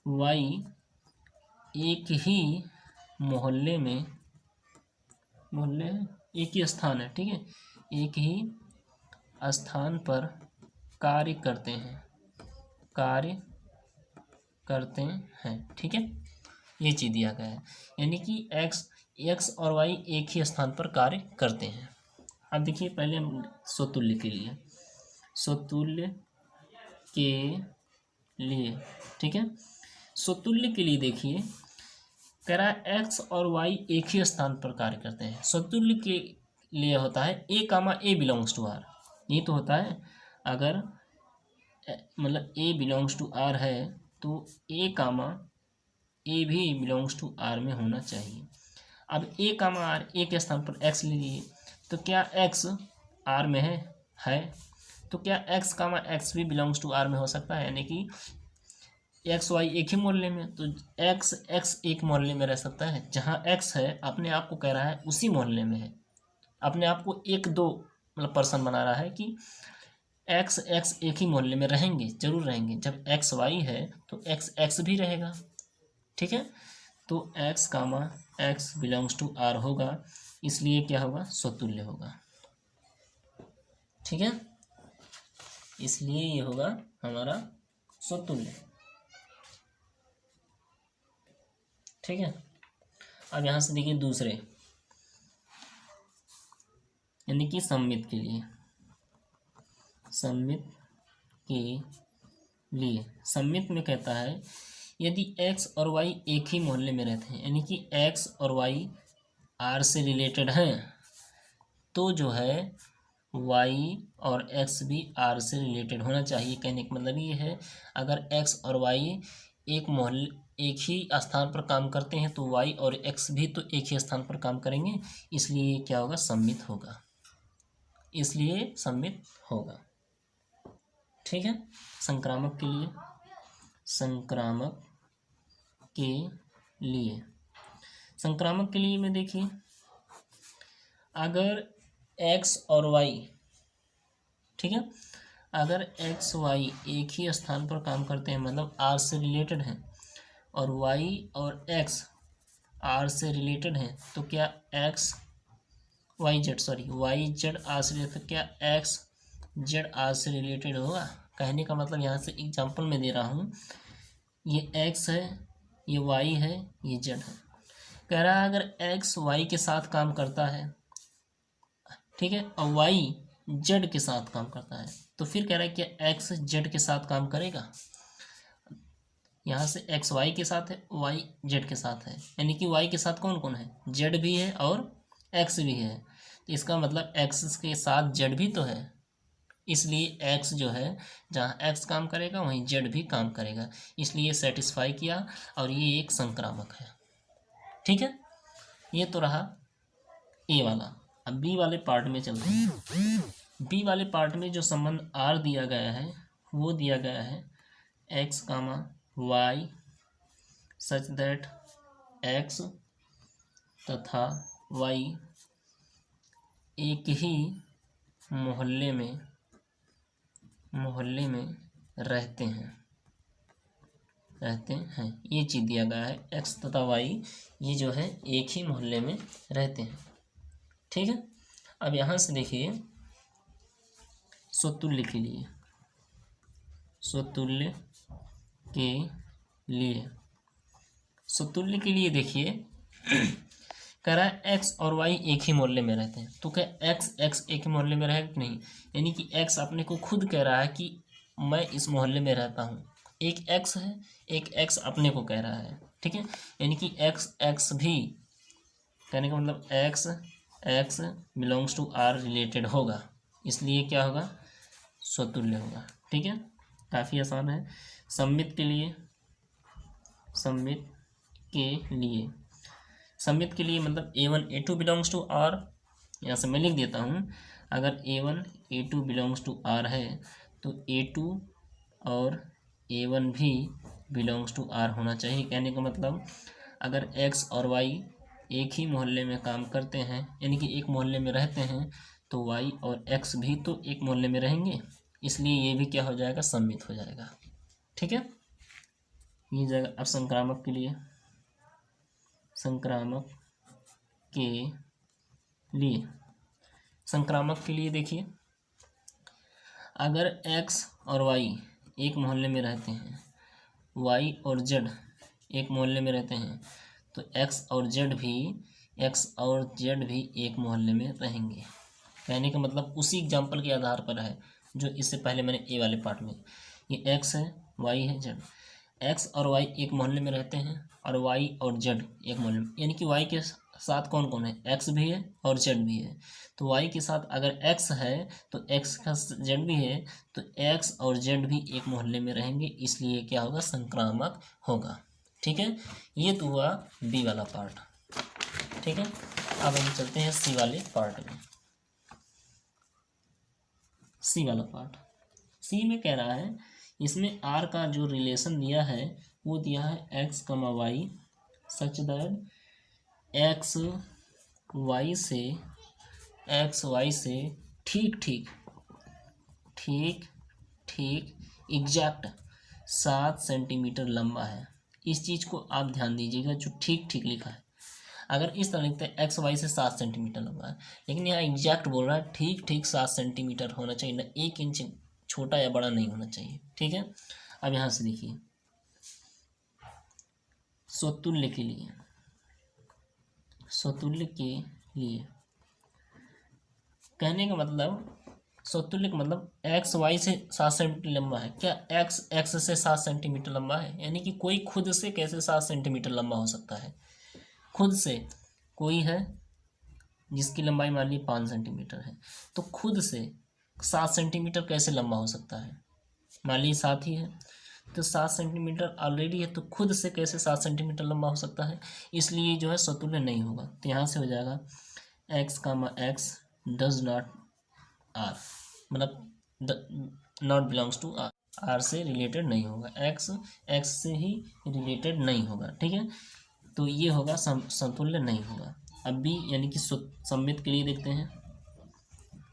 वाई एक ही मोहल्ले में, एक ही स्थान है, ठीक है, एक ही स्थान पर कार्य करते हैं, ठीक है। ये चीज़ दिया गया है, यानी कि एक्स और वाई एक ही स्थान पर कार्य करते हैं। अब देखिए पहले हम स्वतुल्य के लिए, ठीक है, स्वतुल्य के लिए देखिए कह रहा है एक्स और वाई एक ही स्थान पर कार्य करते हैं। स्वतुल्य के लिए होता है ए कामा ए बिलोंग्स टू आर। ये तो होता है अगर मतलब ए बिलोंग्स टू आर है तो ए कामा ए भी बिलोंग्स टू आर में होना चाहिए। अब ए कामा आर, ए के स्थान पर एक्स ले लिए तो क्या एक्स आर में है तो क्या एक्स कामा एक्स भी बिलोंग्स टू आर में हो सकता है, यानी कि एक्स वाई एक ही मोहल्ले में, तो एक्स एक मोहल्ले में रह सकता है। जहाँ एक्स है अपने आप को कह रहा है उसी मोहल्ले में है, अपने आप को एक दो मतलब पर्सन बना रहा है कि एक्स एक ही मोहल्ले में रहेंगे, जरूर रहेंगे। जब एक्स वाई है तो एक्स भी रहेगा, ठीक है। तो x comma x belongs to R होगा, इसलिए क्या होगा, स्वतुल्य होगा, ठीक है। इसलिए ये होगा हमारा स्वतुल्य, ठीक है। अब यहाँ से देखिए दूसरे, यानी कि सममित के लिए, सममित में कहता है यदि एक्स और वाई एक ही मोहल्ले में रहते हैं, यानी कि एक्स और वाई आर से रिलेटेड हैं, तो जो है वाई और एक्स भी आर से रिलेटेड होना चाहिए। कहने का मतलब ये है अगर एक्स और वाई एक ही स्थान पर काम करते हैं तो वाई और एक्स भी तो एक ही स्थान पर काम करेंगे, इसलिए क्या होगा, सममित होगा, इसलिए सममित होगा, ठीक है। संक्रामक के लिए में देखिए अगर एक्स और वाई, ठीक है, अगर एक्स वाई एक ही स्थान पर काम करते हैं मतलब आर से रिलेटेड हैं और वाई और एक्स आर से रिलेटेड हैं, तो क्या वाई जेड आर से रिलेटेड, क्या एक्स जेड आर से रिलेटेड होगा। कहने का मतलब यहाँ से एग्जांपल में दे रहा हूँ, ये एक्स है, ये वाई है, ये जेड है। कह रहा है अगर एक्स वाई के साथ काम करता है, ठीक है, और वाई जेड के साथ काम करता है, तो फिर कह रहा है कि एक्स जेड के साथ काम करेगा। यहाँ से एक्स वाई के साथ है, वाई जेड के साथ है, यानी कि वाई के साथ कौन कौन है, जेड भी है और एक्स भी है, तो इसका मतलब एक्स के साथ जेड भी तो है, इसलिए एक्स जो है जहाँ एक्स काम करेगा वहीं जेड भी काम करेगा, इसलिए सेटिस्फाई किया और ये एक संक्रामक है, ठीक है। ये तो रहा ए वाला। अब बी वाले पार्ट में चलते हैं। बी वाले पार्ट में जो संबंध आर दिया गया है वो दिया गया है x comma y such that x तथा वाई एक ही मोहल्ले में रहते हैं। ये चीज़ दिया गया है, एक्स तथा वाई ये जो है एक ही मोहल्ले में रहते हैं, ठीक है। अब यहाँ से देखिए स्वतुल्य के लिए देखिए कह रहा है एक्स और वाई एक ही मोहल्ले में रहते हैं, तो क्या एक्स एक ही मोहल्ले में रहेगा कि नहीं, यानी कि एक्स अपने को खुद कह रहा है कि मैं इस मोहल्ले में रहता हूँ, एक एक्स है, एक एक्स अपने को कह रहा है, ठीक है, यानी कि एक्स भी, कहने का मतलब x belongs to R related होगा, इसलिए क्या होगा, स्वतुल्य होगा, ठीक है। काफ़ी आसान है। सममित के लिए मतलब A1 A2 belongs to are, यहाँ से मैं लिख देता हूँ, अगर A1 A2 belongs to R है तो A2 और A1 भी बिलोंग्स टू आर होना चाहिए। कहने का मतलब अगर एक्स और वाई एक ही मोहल्ले में काम करते हैं, यानी कि एक मोहल्ले में रहते हैं, तो वाई और एक्स भी तो एक मोहल्ले में रहेंगे, इसलिए ये भी क्या हो जाएगा, सम्मित हो जाएगा। ठीक है, ये जाएगा। अब संक्रामक के लिए, संक्रामक के लिए संक्रामक के लिए देखिए, अगर एक्स और वाई एक मोहल्ले में रहते हैं, वाई और जेड एक मोहल्ले में रहते हैं, तो एक्स और जेड भी एक मोहल्ले में रहेंगे। कहने का मतलब उसी एग्जाम्पल के आधार पर है जो इससे पहले मैंने ए वाले पार्ट में, ये एक्स है, वाई है, जेड। एक्स और वाई एक मोहल्ले में रहते हैं और वाई और जेड एक मोहल्ले में, यानी कि वाई के साथ कौन कौन है, एक्स भी है और जेड भी है। तो वाई के साथ अगर एक्स है तो एक्स का जेड भी है, तो एक्स और जेड भी एक मोहल्ले में रहेंगे, इसलिए क्या होगा, संक्रामक होगा। ठीक है, ये तो हुआ बी वाला पार्ट। ठीक है, अब हम चलते हैं सी वाले पार्ट में। सी वाला पार्ट, सी में कह रहा है, इसमें आर का जो रिलेशन दिया है वो दिया है x comma y such that x y से ठीक ठीक ठीक ठीक एग्जैक्ट 7 सेंटीमीटर लंबा है। इस चीज़ को आप ध्यान दीजिएगा, जो ठीक ठीक लिखा है। अगर इस तरह लिखते हैं एक्स वाई से 7 सेंटीमीटर लंबा है, लेकिन यहाँ एग्जैक्ट बोल रहा है ठीक ठीक 7 सेंटीमीटर होना चाहिए, ना 1 इंच छोटा या बड़ा नहीं होना चाहिए। ठीक है, अब यहाँ से देखिए, स्वतुल्य के लिए कहने का मतलब, स्वतुल्य का मतलब एक्स वाई से 7 सेंटीमीटर लंबा है। क्या एक्स एक्स से 7 सेंटीमीटर लंबा है? यानी कि कोई खुद से कैसे 7 सेंटीमीटर लंबा हो सकता है? खुद से कोई है जिसकी लंबाई मान ली 5 सेंटीमीटर है, तो खुद से 7 सेंटीमीटर कैसे लंबा हो सकता है? मान ली 7 ही है, तो 7 सेंटीमीटर ऑलरेडी है, तो खुद से कैसे 7 सेंटीमीटर लंबा हो सकता है? इसलिए जो है स्वतुल्य नहीं होगा। तो यहाँ से हो जाएगा x comma x does not R, मतलब not belongs to R, R से रिलेटेड नहीं होगा, एक्स एक्स से ही रिलेटेड नहीं होगा। ठीक है, तो ये होगा समतुल्य नहीं होगा। अब भी यानी कि सममित के लिए देखते हैं।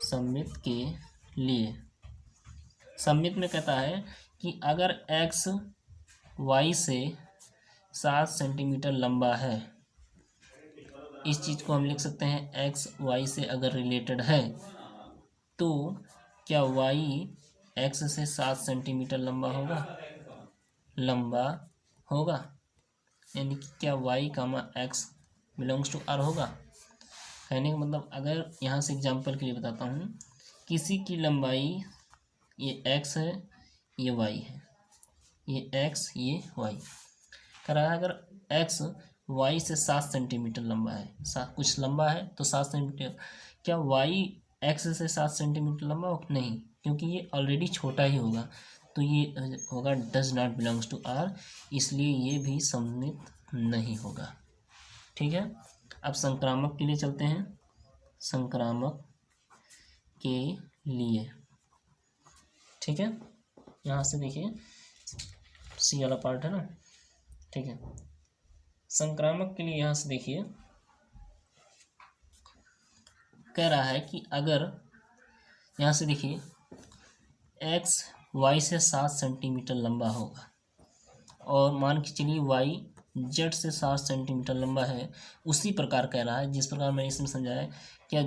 सममित के लिए, सममित में कहता है कि अगर एक्स वाई से 7 सेंटीमीटर लंबा है, इस चीज़ को हम लिख सकते हैं एक्स वाई से अगर रिलेटेड है, तो क्या वाई एक्स से 7 सेंटीमीटर लंबा होगा? यानी कि क्या y comma x belongs to R होगा? कहने का मतलब, अगर यहाँ से एग्जांपल के लिए बताता हूँ, किसी की लंबाई ये एक्स है, ये वाई है, ये एक्स ये वाई, कह रहा है अगर एक्स वाई से 7 सेंटीमीटर लंबा है, कुछ लंबा है तो 7 सेंटीमीटर, क्या वाई एक्स से 7 सेंटीमीटर लंबा हो? नहीं, क्योंकि ये ऑलरेडी छोटा ही होगा, तो ये होगा does not belongs to R, इसलिए ये भी सममित नहीं होगा। ठीक है, अब संक्रामक के लिए चलते हैं। संक्रामक के लिए, ठीक है, यहाँ से देखिए सी वाला पार्ट है ना। ठीक है, संक्रामक के लिए यहाँ से देखिए, कह रहा है कि अगर यहाँ से देखिए एक्स वाई से 7 सेंटीमीटर लंबा होगा, और मान के चलिए वाई जेड से 7 सेंटीमीटर लंबा है, उसी प्रकार कह रहा है जिस प्रकार मैंने इसमें समझाया, क्या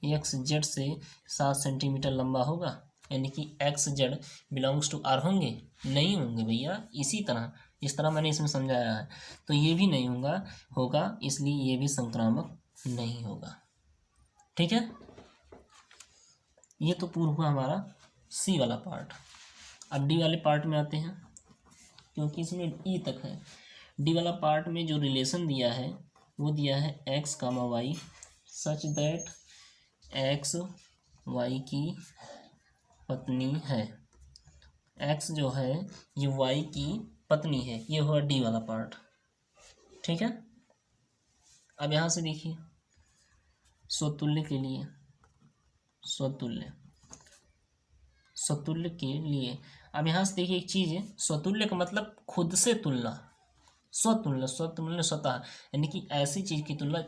एक्स जेड से 7 सेंटीमीटर लंबा होगा? यानी कि x z belongs to R होंगे? नहीं होंगे भैया। इसी तरह जिस तरह मैंने इसमें समझाया है, तो ये भी नहीं होगा, इसलिए ये भी संक्रामक नहीं होगा। ठीक है, ये तो पूर्ण हुआ हमारा सी वाला पार्ट। अब डी वाले पार्ट में आते हैं, क्योंकि इसमें ई तक है। डी वाला पार्ट में जो रिलेशन दिया है वो दिया है x comma y such that x y की पत्नी है। एक्स जो है ये वाई की पत्नी है, ये हुआ डी वाला पार्ट। ठीक है, अब यहाँ से देखिए स्वतुल्य के लिए, स्वतुल्य के लिए, अब यहाँ से देखिए एक चीज़ है, स्वतुल्य का मतलब खुद से तुलना, स्वतुल्य स्वतः, यानी कि ऐसी चीज़ की तुलना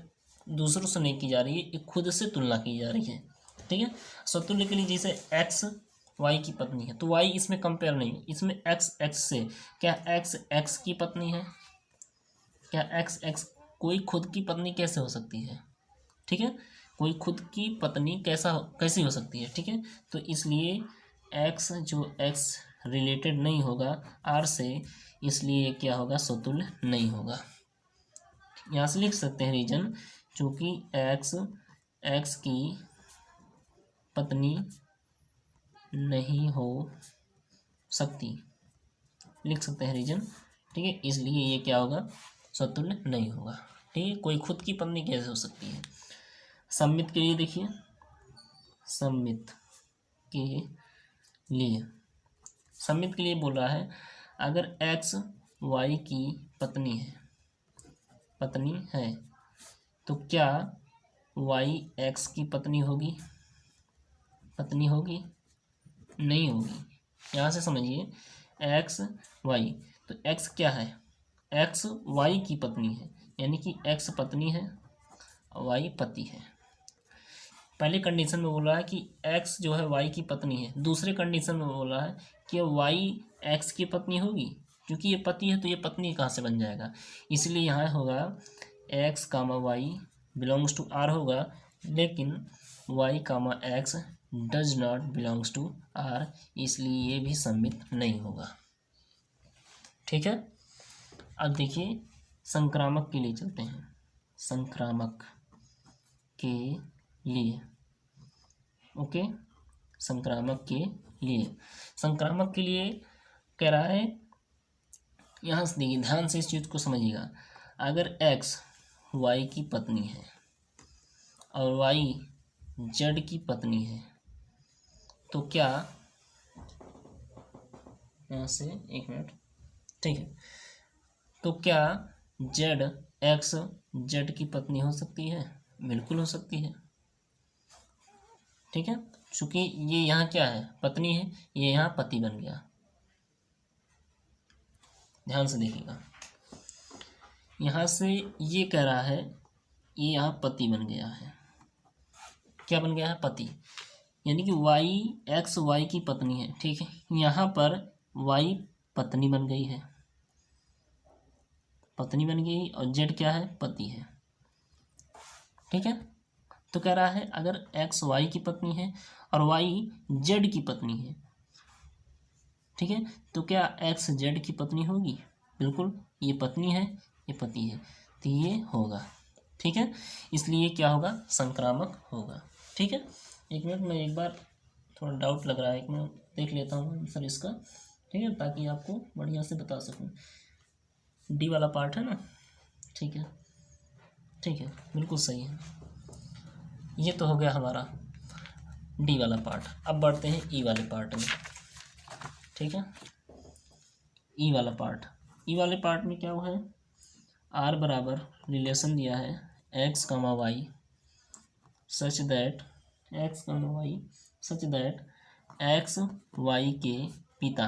दूसरों से नहीं की जा रही है, ये खुद से तुलना की जा रही है। ठीक है। स्वतुल्य के लिए जैसे एक्स वाई की पत्नी है तो वाई इसमें कंपेयर नहीं है, इसमें एक्स एक्स से, क्या एक्स एक्स की पत्नी है, क्या एक्स एक्स कोई खुद की पत्नी कैसे हो सकती है, ठीक है, कोई खुद की पत्नी कैसी हो सकती है, ठीक है। तो इसलिए एक्स जो एक्स रिलेटेड नहीं होगा आर से, इसलिए क्या होगा, स्वतुल्य नहीं होगा। यहाँ से लिख सकते हैं रीजन, चूंकि एक्स एक्स की पत्नी नहीं हो सकती, लिख सकते हैं रीजन, ठीक है, इसलिए ये क्या होगा, स्वतुल्य नहीं होगा, ठीक है। कोई खुद की पत्नी कैसे हो सकती है। सम्मित के लिए देखिए, सम्मित के लिए, सम्मित के लिए बोल रहा है अगर एक्स वाई की पत्नी है तो क्या वाई एक्स की पत्नी होगी, नहीं होगी। यहाँ से समझिए एक्स वाई, तो एक्स क्या है, एक्स वाई की पत्नी है, यानी कि एक्स पत्नी है वाई पति है। पहले कंडीशन में बोल रहा है कि एक्स जो है वाई की पत्नी है, दूसरे कंडीशन में बोल रहा है कि वाई एक्स की पत्नी होगी, क्योंकि ये पति है तो ये पत्नी कहाँ से बन जाएगा, इसलिए यहाँ होगा x comma y belongs to R होगा, लेकिन y comma x does not belongs to R, इसलिए ये भी सम्मित नहीं होगा, ठीक है। अब देखिए संक्रामक के लिए चलते हैं, संक्रामक के लिए, ओके, संक्रामक के लिए, संक्रामक के लिए कह रहा है, यहाँ से देखिए ध्यान से इस चीज़ को समझिएगा, अगर एक्स वाई की पत्नी है और वाई जेड की पत्नी है तो क्या, यहाँ से एक मिनट, ठीक है, तो क्या जेड एक्स जेड की पत्नी हो सकती है, बिल्कुल हो सकती है, ठीक है, चूंकि ये यहाँ क्या है, पत्नी है, ये यहाँ पति बन गया, ध्यान से देखिएगा, यहाँ से ये कह रहा है ये यहाँ पति बन गया है, क्या बन गया है, पति, यानी कि वाई एक्स वाई की पत्नी है, ठीक है, यहाँ पर वाई पत्नी बन गई है, पत्नी बन गई और जेड क्या है, पति है, ठीक है। तो कह रहा है अगर एक्स वाई की पत्नी है और वाई जेड की पत्नी है, ठीक है, तो क्या एक्स जेड की पत्नी होगी, बिल्कुल, ये पत्नी है ये पति है, तो ये होगा, ठीक है, इसलिए क्या होगा, संक्रामक होगा, ठीक है। एक मिनट में एक बार थोड़ा डाउट लग रहा है, एक मिनट देख लेता हूँ आंसर इसका, ठीक है, ताकि आपको बढ़िया से बता सकूँ। डी वाला पार्ट है ना, ठीक है, ठीक है, बिल्कुल सही है, ये तो हो गया हमारा डी वाला पार्ट। अब बढ़ते हैं ई वाले पार्ट में, ठीक है, ई वाला पार्ट, ई वाले पार्ट में क्या हुआ है, आर बराबर रिलेशन दिया है x comma y such that x comma y such that x y के पिता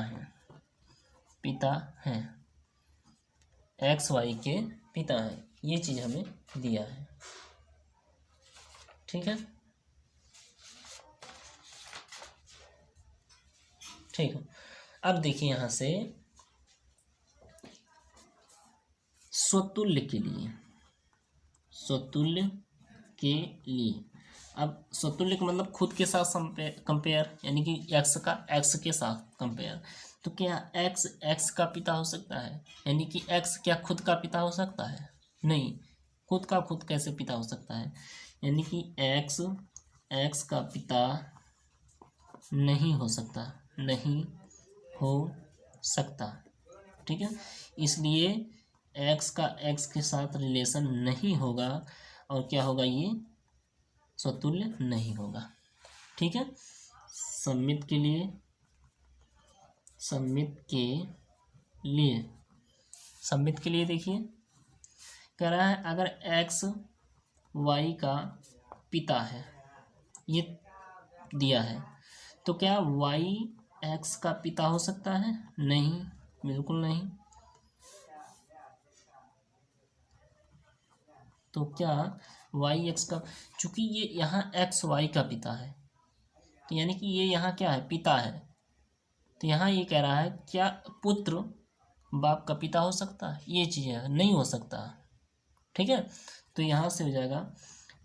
हैं, एक्स वाई के पिता हैं, ये चीज़ हमें दिया है, ठीक है, ठीक है। अब देखिए यहाँ से स्वतुल्य के लिए, स्वतुल्य के लिए, अब स्वतुल्य का मतलब खुद के साथ कंपेयर, यानी कि एक्स का एक्स के साथ कंपेयर, तो क्या एक्स एक्स का पिता हो सकता है, यानी कि एक्स क्या खुद का पिता हो सकता है, नहीं, खुद का खुद कैसे पिता हो सकता है, यानी कि एक्स एक्स का पिता नहीं हो सकता, नहीं हो सकता, ठीक है, इसलिए एक्स का एक्स के साथ रिलेशन नहीं होगा और क्या होगा, ये स्वतुल्य नहीं होगा, ठीक है। सम्मित के लिए, सम्मित के लिए, सम्मित के लिए देखिए कह रहा है अगर एक्स वाई का पिता है, ये दिया है, तो क्या वाई एक्स का पिता हो सकता है, नहीं, बिल्कुल नहीं, तो क्या वाई एक्स का, चूंकि ये यहाँ एक्स वाई का पिता है, तो यानी कि ये यहाँ क्या है, पिता है। तो यहाँ ये कह रहा है क्या पुत्र बाप का पिता हो सकता है, ये चीज़ है, नहीं हो सकता। ठीक है, तो यहाँ से हो जाएगा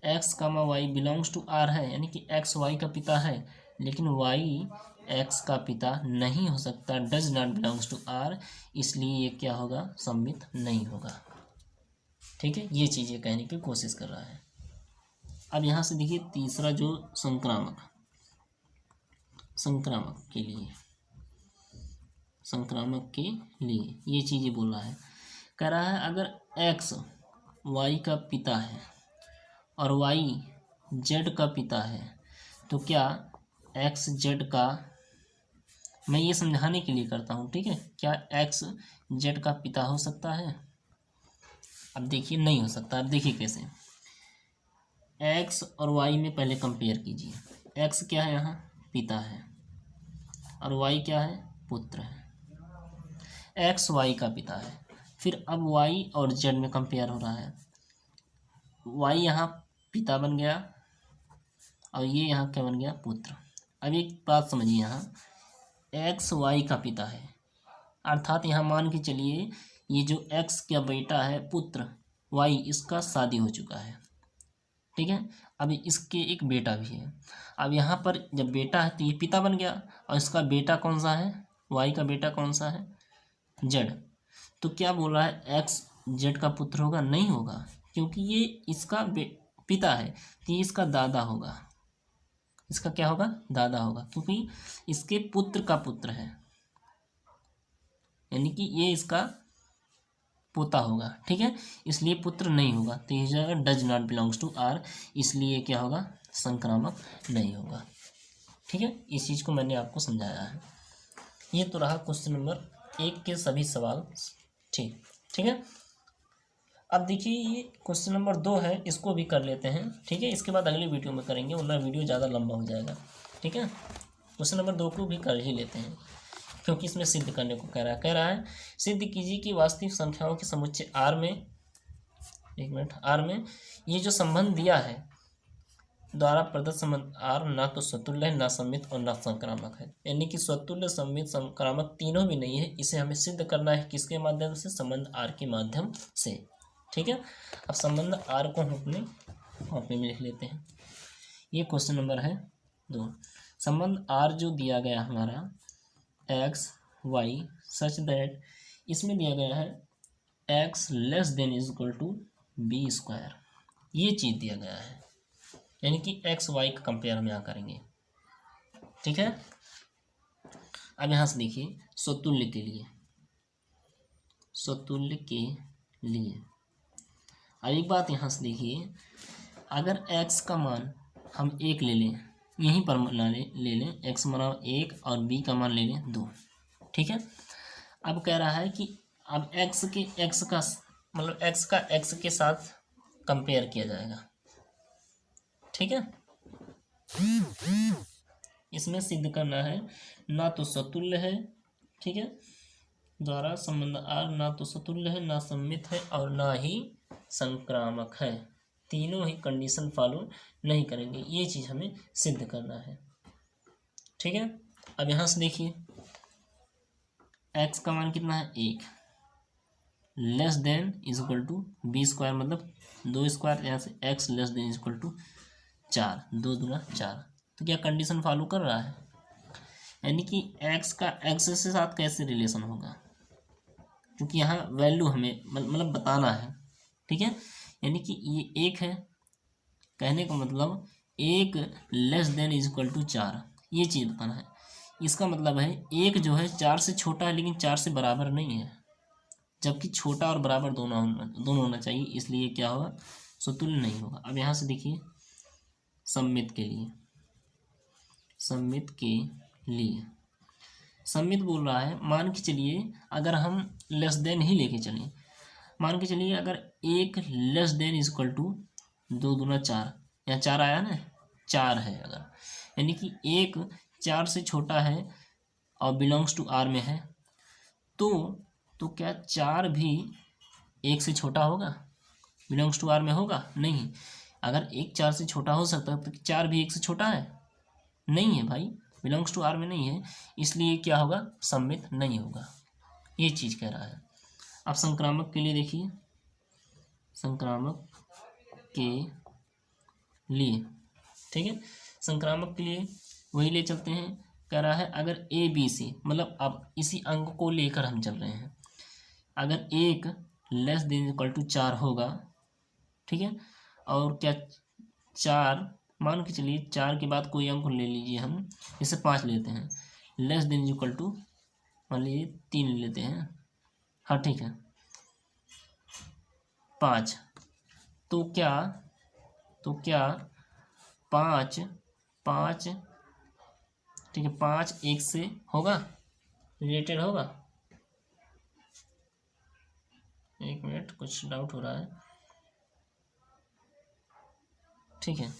x comma y belongs to R है, यानी कि एक्स वाई का पिता है, लेकिन वाई एक्स का पिता नहीं हो सकता, does not belongs to R, इसलिए ये क्या होगा, सम्मित नहीं होगा। ठीक है, ये चीज़ें कहने की कोशिश कर रहा है। अब यहाँ से देखिए तीसरा जो संक्रामक के लिए, संक्रामक के लिए ये चीज़ें बोल रहा है। कह रहा है अगर एक्स वाई का पिता है और वाई जेड का पिता है, तो क्या एक्स जेड का, मैं ये समझाने के लिए करता हूँ, ठीक है, क्या एक्स जेड का पिता हो सकता है? अब देखिए नहीं हो सकता। अब देखिए कैसे, एक्स और वाई में पहले कंपेयर कीजिए। एक्स क्या है, यहाँ पिता है, और वाई क्या है, पुत्र है। एक्स वाई का पिता है, फिर अब वाई और जेड में कंपेयर हो रहा है। वाई यहाँ पिता बन गया और ये यहाँ क्या बन गया, पुत्र। अब एक बात समझिए, यहाँ एक्स वाई का पिता है, अर्थात यहाँ मान के चलिए ये जो एक्स का बेटा है पुत्र वाई, इसका शादी हो चुका है। ठीक है, अब इसके एक बेटा भी है। अब यहाँ पर जब बेटा है तो ये पिता बन गया, और इसका बेटा कौन सा है, वाई का बेटा कौन सा है, जेड। तो क्या बोल रहा है, एक्स जेड का पुत्र होगा? नहीं होगा, क्योंकि ये इसका पिता है, तो ये इसका दादा होगा। इसका क्या होगा, दादा होगा, क्योंकि इसके पुत्र का पुत्र है, यानी कि ये इसका पोता होगा। ठीक है, इसलिए पुत्र नहीं होगा, तो ये जाएगा does not belongs to R, इसलिए क्या होगा, संक्रामक नहीं होगा। ठीक है, इस चीज़ को मैंने आपको समझाया है। ये तो रहा क्वेश्चन नंबर 1 के सभी सवाल। ठीक है, अब देखिए ये क्वेश्चन नंबर 2 है, इसको भी कर लेते हैं। ठीक है, इसके बाद अगली वीडियो में करेंगे, वरना वीडियो ज़्यादा लंबा हो जाएगा। ठीक है, क्वेश्चन नंबर 2 को भी कर ही लेते हैं, क्योंकि इसमें सिद्ध करने को कह रहा है सिद्ध कीजिए कि वास्तविक संख्याओं के समुच्चय आर में, एक मिनट, आर में ये जो संबंध दिया है द्वारा प्रदत्त संबंध आर ना तो स्वतुल्य है, ना सम्मित और ना संक्रामक है। यानी कि स्वतुल्य, सम्मित, संक्रामक तीनों भी नहीं है। इसे हमें सिद्ध करना है किसके माध्यम से, संबंध आर के माध्यम से। ठीक है, अब संबंध आर को हम अपने कॉपी में लिख लेते हैं। ये क्वेश्चन नंबर है 2। संबंध आर जो दिया गया हमारा एक्स वाई सच दैट, इसमें दिया गया है x less than is equal to b square, ये चीज़ दिया गया है। यानी कि एक्स वाई का कंपेयर हम यहाँ करेंगे। ठीक है, अब यहाँ से देखिए स्वतुल्य के लिए, स्वतुल्य के लिए अब एक बात यहाँ से देखिए, अगर x का मान हम 1 ले लें, यहीं पर ले लें, x माना 1 और b का मान ले लें 2। ठीक है, अब कह रहा है कि अब x का मतलब x का x के साथ कंपेयर किया जाएगा। ठीक है, इसमें सिद्ध करना है ना तो स्वतुल्य है, ठीक है, द्वारा संबंध आर ना तो स्वतुल्य है, ना सम्मित है और ना ही संक्रामक है। तीनों ही कंडीशन फॉलो नहीं करेंगे, ये चीज़ हमें सिद्ध करना है। ठीक है, अब यहाँ से देखिए x का मान कितना है 1, less than is equal to b square, मतलब 2 स्क्वायर, यहाँ से x less than is equal to 4, 2 दूना 4। तो क्या कंडीशन फॉलो कर रहा है, यानी कि x का x से साथ कैसे रिलेशन होगा, क्योंकि यहाँ वैल्यू हमें मतलब बताना है। ठीक है, यानी कि ये 1 है, कहने का मतलब 1 less than is equal to 4, ये चीज़ बताना है। इसका मतलब है 1 जो है 4 से छोटा है, लेकिन 4 से बराबर नहीं है, जबकि छोटा और बराबर दोनों होना चाहिए, इसलिए क्या होगा, स्वतुल्य नहीं होगा। अब यहाँ से देखिए सम्मित के लिए, सम्मित के लिए सम्मित बोल रहा है, मान के चलिए अगर हम लेस देन ही लेके चलें, मान के चलिए अगर 1 less than is equal to 2 दूना 4, यहाँ 4 आया ना, 4 है अगर, यानी कि 1 4 से छोटा है और बिलोंग्स टू आर में है, तो क्या 4 भी 1 से छोटा होगा, बिलोंग्स टू आर में होगा? नहीं। अगर 1 4 से छोटा हो सकता है तो 4 भी 1 से छोटा है? नहीं है भाई, बिलोंग्स टू आर में नहीं है, इसलिए क्या होगा, सम्मित नहीं होगा, ये चीज़ कह रहा है। अब संक्रामक के लिए देखिए, संक्रामक के लिए, ठीक है, संक्रामक के लिए वही ले चलते हैं। कह रहा है अगर ए बी सी, मतलब अब इसी अंक को लेकर हम चल रहे हैं, अगर एक लेस देन इक्वल टू 4 होगा, ठीक है, और क्या 4, मान के चलिए 4 के बाद कोई अंक ले लीजिए, हम इसे 5 लेते हैं, लेस देन इक्वल टू मान लीजिए 3 लेते हैं, हाँ ठीक है, 5, तो क्या 5 5, ठीक है, 5 1 से होगा, रिलेटेड होगा, एक मिनट कुछ डाउट हो रहा है, ठीक है,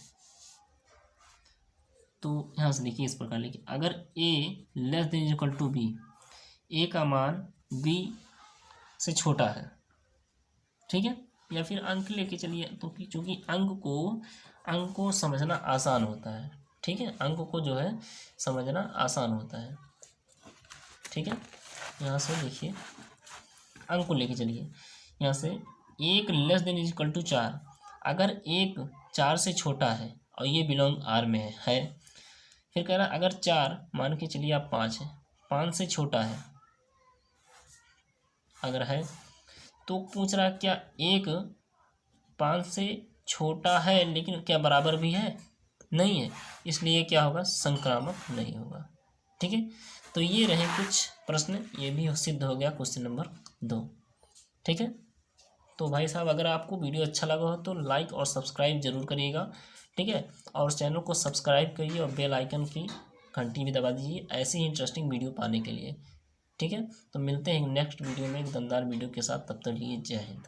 तो यहाँ से देखिए इस प्रकार लिखिए, अगर a less than equal to b, a का मान बी से छोटा है, ठीक है, या फिर अंक लेके चलिए, तो चूंकि अंक को समझना आसान होता है, ठीक है, अंक को जो है समझना आसान होता है, ठीक है, यहाँ से देखिए अंक को लेके चलिए, यहाँ से एक लेस देन इक्वल टू 4, अगर एक 4 से छोटा है और ये बिलोंग आर में है, फिर कह रहा है अगर 4 मान के चलिए आप 5 है, 5 से छोटा है अगर है, तो पूछ रहा क्या एक 5 से छोटा है लेकिन क्या बराबर भी है, नहीं है, इसलिए क्या होगा, संक्रामक नहीं होगा, ठीक है। तो ये रहे कुछ प्रश्न, ये भी सिद्ध हो गया क्वेश्चन नंबर 2, ठीक है। तो भाई साहब अगर आपको वीडियो अच्छा लगा हो तो लाइक और सब्सक्राइब जरूर करिएगा, ठीक है, और चैनल को सब्सक्राइब करिए और बेल आइकन की घंटी भी दबा दीजिए ऐसी ही इंटरेस्टिंग वीडियो पाने के लिए, ठीक है। तो मिलते हैं नेक्स्ट वीडियो में एक दमदार वीडियो के साथ, तब तक लिए जय हिंद।